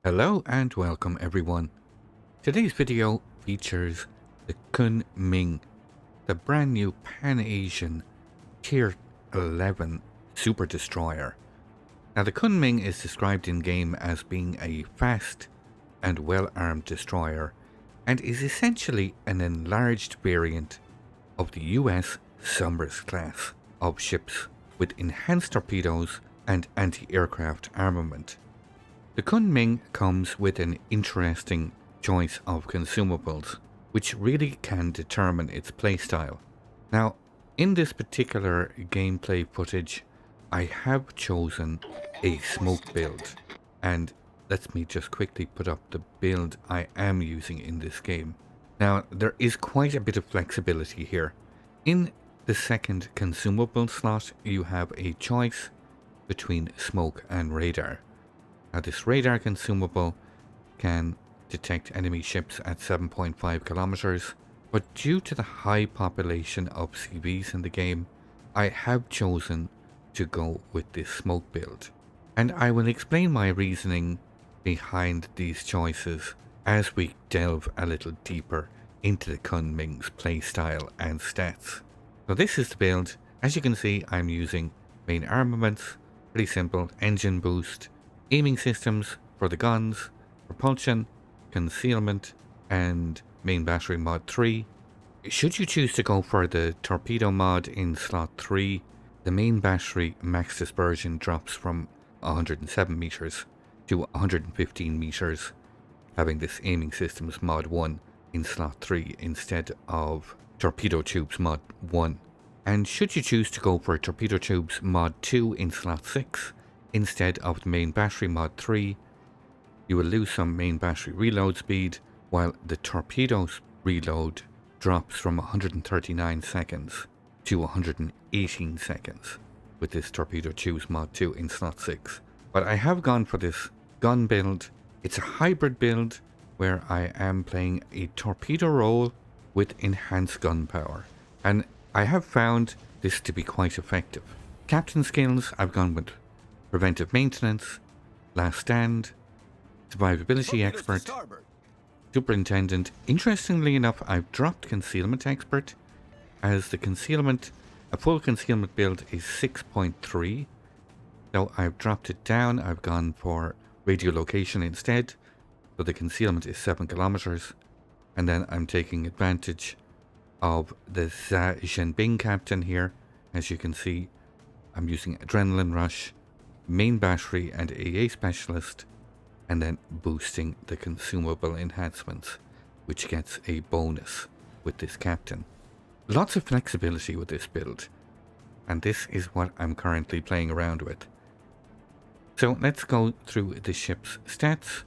Hello and welcome everyone. Today's video features the Kunming, the brand new Pan-Asian Tier 11 superdestroyer. Now the Kunming is described in game as being a fast and well-armed destroyer and is essentially an enlarged variant of the US Somers class of ships with enhanced torpedoes and anti-aircraft armament. The Kunming comes with an interesting choice of consumables, which really can determine its playstyle. Now, in this particular gameplay footage, I have chosen a smoke build, and let me just quickly put up the build I am using in this game. Now, there is quite a bit of flexibility here. In the second consumable slot, you have a choice between smoke and radar. Now this radar consumable can detect enemy ships at 7.5 kilometers, but due to the high population of CVs in the game, I have chosen to go with this smoke build. And I will explain my reasoning behind these choices as we delve a little deeper into the Kunming's playstyle and stats. So this is the build. As you can see, I'm using main armaments, pretty simple, engine boost, aiming systems for the guns, propulsion, concealment, and main battery mod 3. Should you choose to go for the torpedo mod in slot 3, the main battery max dispersion drops from 107 meters to 115 meters, having this aiming systems mod 1 in slot 3 instead of torpedo tubes mod 1. And should you choose to go for torpedo tubes mod 2 in slot 6, instead of the main battery mod 3, you will lose some main battery reload speed, while the torpedoes reload drops from 139 seconds to 118 seconds with this torpedo tubes mod 2 in slot 6. But I have gone for this gun build. It's a hybrid build where I am playing a torpedo role with enhanced gun power, and I have found this to be quite effective. Captain skills, I've gone with preventive maintenance, last stand, survivability expert, superintendent. Interestingly enough, I've dropped concealment expert, as the concealment, a full concealment build is 6.3. So I've dropped it down. I've gone for radiolocation instead, so the concealment is 7 kilometers, and then I'm taking advantage of the Zhenbing captain here. As you can see, I'm using adrenaline rush, main battery and AA specialist, and then boosting the consumable enhancements, which gets a bonus with this captain. Lots of flexibility with this build, and this is what I'm currently playing around with. So let's go through the ship's stats.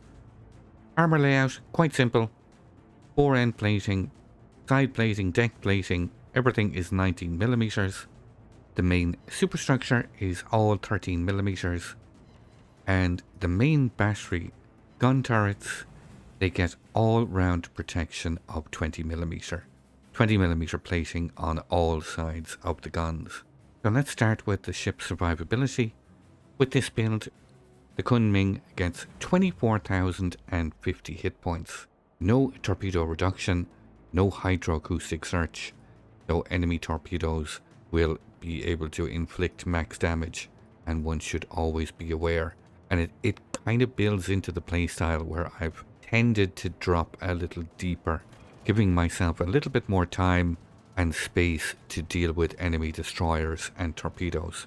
Armor layout, quite simple. Fore end plating, side plating, deck plating, everything is 19 millimeters. The main superstructure is all 13 millimeters, and the main battery gun turrets, they get all round protection of 20 millimeter plating on all sides of the guns. So let's start with the ship's survivability. With this build, the Kunming gets 24,050 hit points, no torpedo reduction, no hydroacoustic search, so enemy torpedoes will be able to inflict max damage, and one should always be aware. And it kind of builds into the playstyle where I've tended to drop a little deeper, giving myself a little bit more time and space to deal with enemy destroyers and torpedoes.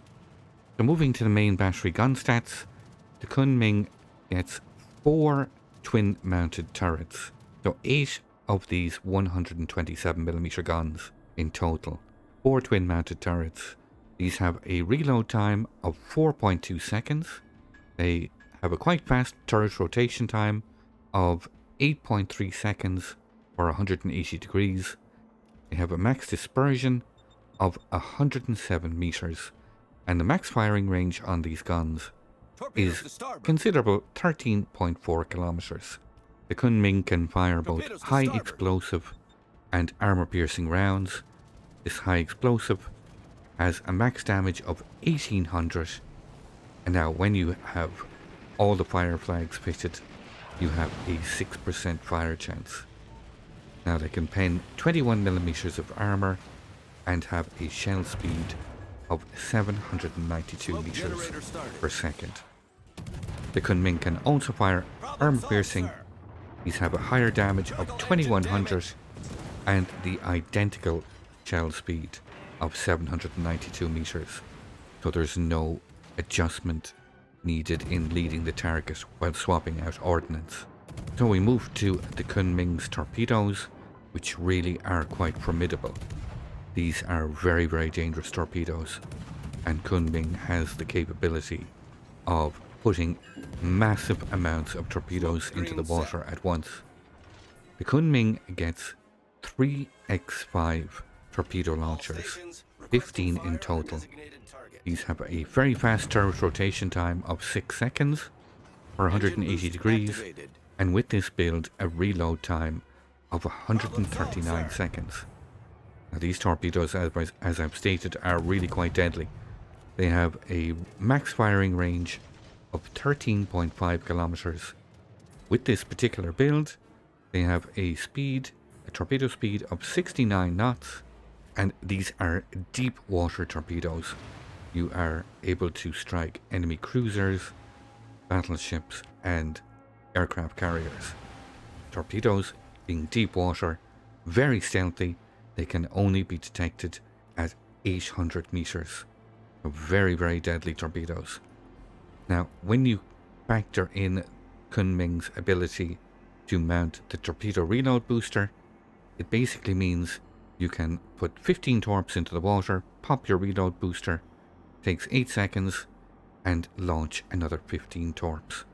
So moving to the main battery gun stats, the Kunming gets 4 twin mounted turrets, so 8 of these 127mm guns in total. 4 twin mounted turrets. These have a reload time of 4.2 seconds. They have a quite fast turret rotation time of 8.3 seconds for 180 degrees. They have a max dispersion of 107 meters, and the max firing range on these guns is considerable, 13.4 kilometers. The Kunming can fire both high explosive and armor piercing rounds. This high explosive has a max damage of 1800, and now when you have all the fire flags fitted, you have a 6% fire chance. Now they can pen 21 millimeters of armor and have a shell speed of 792 meters per second. The Kunming can also fire armor piercing. These have a higher damage of 2100 and the identical shell speed of 792 meters. So there's no adjustment needed in leading the target while swapping out ordnance. So we move to the Kunming's torpedoes, which really are quite formidable. These are very, very dangerous torpedoes, and Kunming has the capability of putting massive amounts of torpedoes into the water at once. The Kunming gets 3 X5 torpedo launchers, 15 in total. These have a very fast turret rotation time of 6 seconds or 180 degrees, and with this build a reload time of 139 seconds. Now these torpedoes, as I've stated, are really quite deadly. They have a max firing range of 13.5 kilometers. With this particular build, they have a torpedo speed of 69 knots, and these are deep water torpedoes. You are able to strike enemy cruisers, battleships, and aircraft carriers. Torpedoes, being deep water, very stealthy, they can only be detected at 800 meters. So very, very deadly torpedoes. Now, when you factor in Kunming's ability to mount the torpedo reload booster, it basically means you can put 15 torps into the water, pop your reload booster, takes 8 seconds, and launch another 15 torps.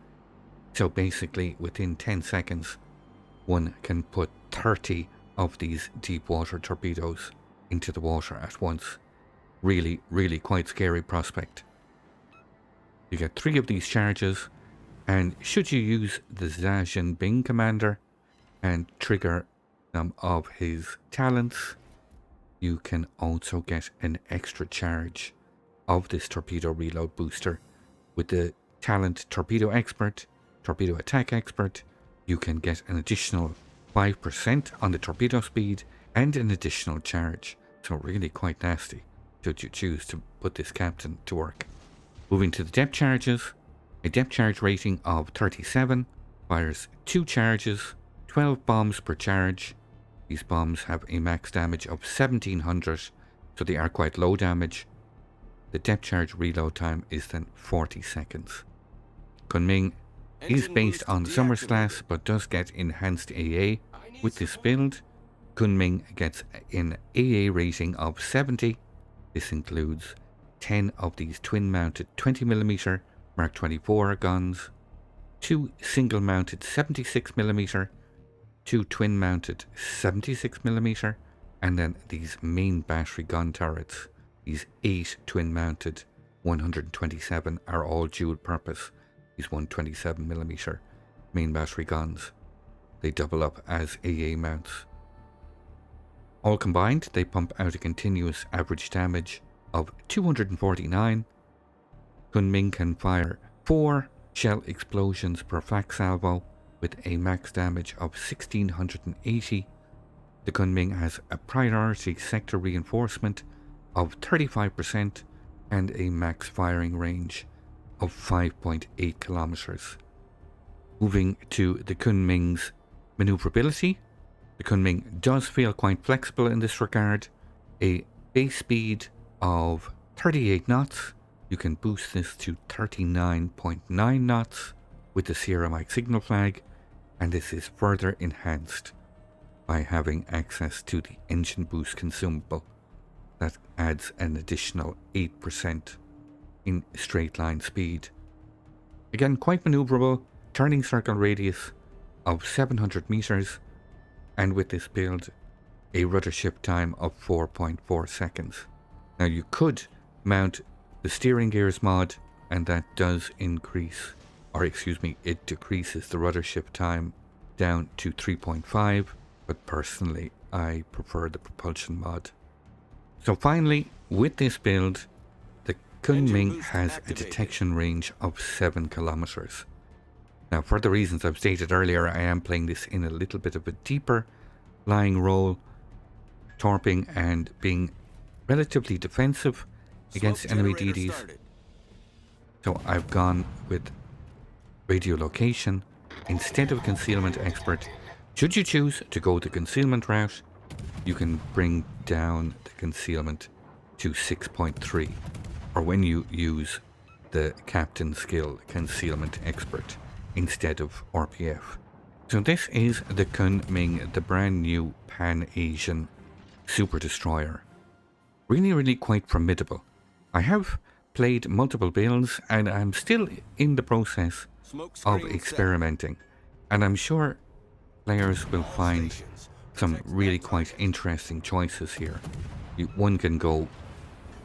So basically, within 10 seconds, one can put 30 of these deep water torpedoes into the water at once. Really, really quite scary prospect. You get 3 of these charges, and should you use the Zhajin Bing commander and trigger some of his talents, you can also get an extra charge of this torpedo reload booster. With the talent Torpedo Expert, Torpedo Attack Expert, you can get an additional 5% on the torpedo speed and an additional charge. So really quite nasty should you choose to put this captain to work. Moving to the depth charges, a depth charge rating of 37, fires 2 charges, 12 bombs per charge. These bombs have a max damage of 1700, so they are quite low damage. The depth charge reload time is then 40 seconds. Kunming is based on the Summers class, but does get enhanced AA. With this build, Kunming gets an AA rating of 70. This includes 10 of these twin-mounted 20mm Mark 24 guns, 2 single-mounted 76mm, 2 twin-mounted 76mm, and then these main battery gun turrets. These 8 twin-mounted 127 are all dual-purpose. These 127mm main battery guns. They double up as AA mounts. All combined, they pump out a continuous average damage of 249. Kunming can fire 4 shell explosions per flak salvo with a max damage of 1680. The Kunming has a priority sector reinforcement of 35% and a max firing range of 5.8 kilometers. Moving to the Kunming's maneuverability, the Kunming does feel quite flexible in this regard. A base speed of 38 knots, you can boost this to 39.9 knots with the Sierra Mike signal flag, and this is further enhanced by having access to the engine boost consumable. That adds an additional 8% in straight line speed. Again, quite maneuverable, turning circle radius of 700 meters, and with this build, a rudder shift time of 4.4 seconds. Now you could mount the steering gears mod, and that does increase, or excuse me, it decreases the rudder shift time down to 3.5, but personally I prefer the propulsion mod. So finally, with this build, the Kunming has a detection range of 7 kilometers. Now, for the reasons I've stated earlier, I am playing this in a little bit of a deeper lying role, torping and being relatively defensive against enemy DDs. So I've gone with radiolocation instead of concealment expert. Should you choose to go the concealment route, you can bring down the concealment to 6.3, or when you use the captain skill concealment expert instead of RPF. So this is the Kunming, the brand new Pan-Asian super destroyer. Really quite formidable. I have played multiple builds and I'm still in the process of experimenting, and I'm sure players will find some really quite interesting choices here. One can go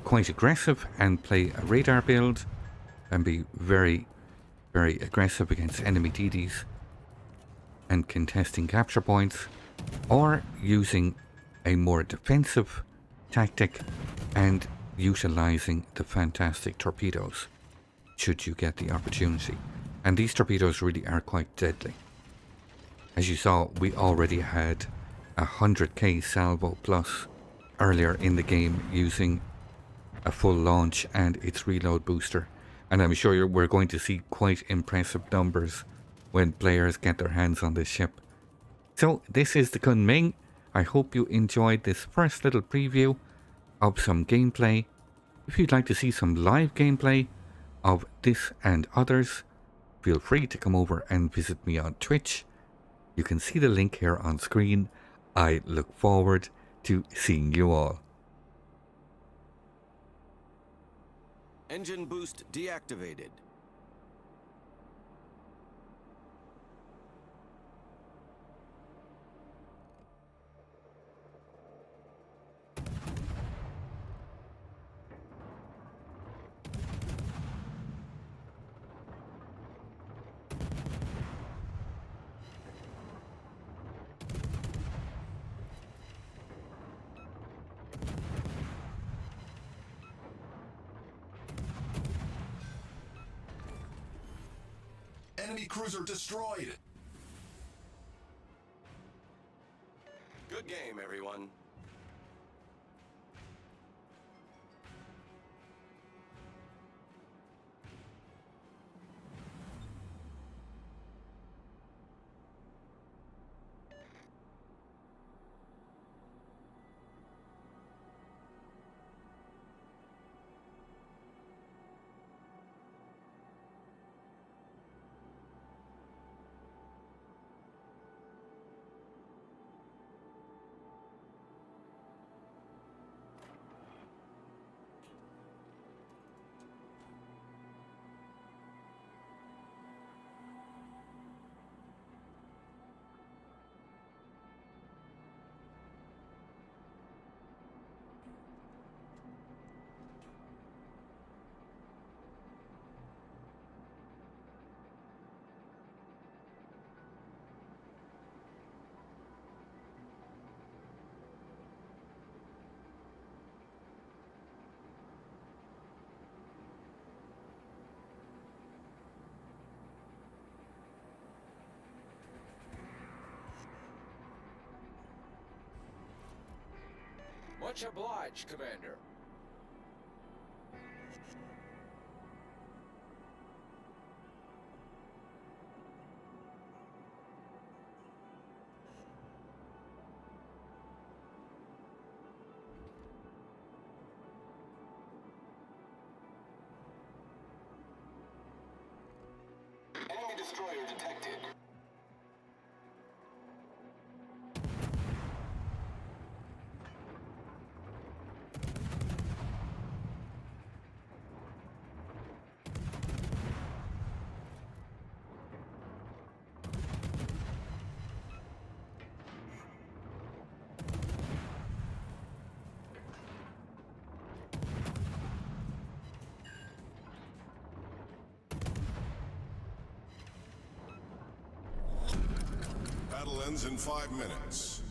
quite aggressive and play a radar build and be very aggressive against enemy DDs and contesting capture points, or using a more defensive tactic and utilizing the fantastic torpedoes should you get the opportunity. And these torpedoes really are quite deadly. As you saw, we already had 100k salvo plus earlier in the game using a full launch and its reload booster, and I'm sure we're going to see quite impressive numbers when players get their hands on this ship. So this is the Kunming. I hope you enjoyed this first little preview of some gameplay. If you'd like to see some live gameplay of this and others, feel free to come over and visit me on Twitch. You can see the link here on screen. I look forward to seeing you all. Engine boost deactivated. Enemy cruiser destroyed. Good game, everyone. Much obliged, Commander. Enemy destroyer detected. Battle ends in 5 minutes.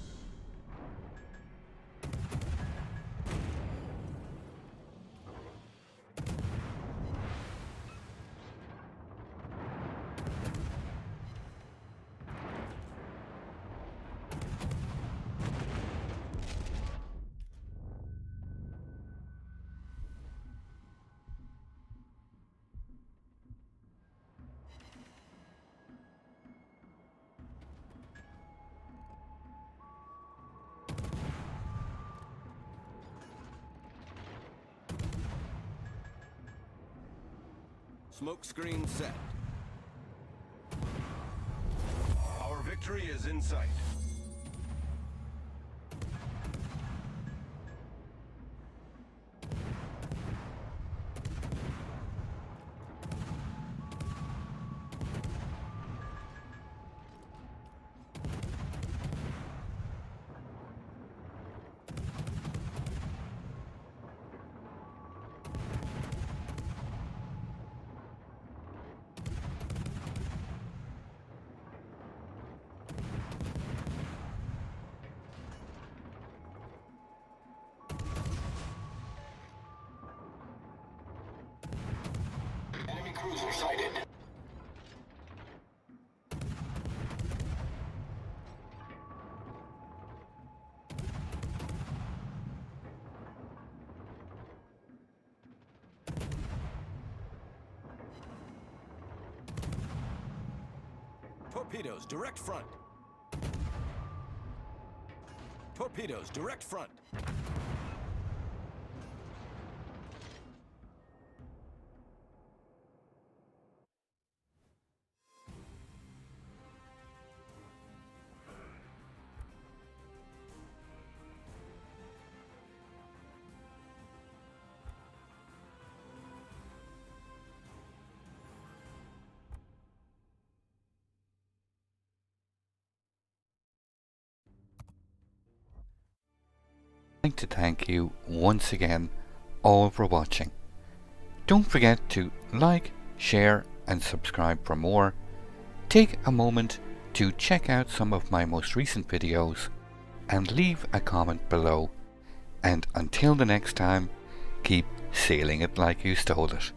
Smoke screen set. Our victory is in sight. Enemy cruiser sighted. Torpedoes, direct front. Torpedoes, direct front. I'd like to thank you once again all for watching. Don't forget to like, share and subscribe for more. Take a moment to check out some of my most recent videos and leave a comment below. And until the next time, keep sailing it like you stole it.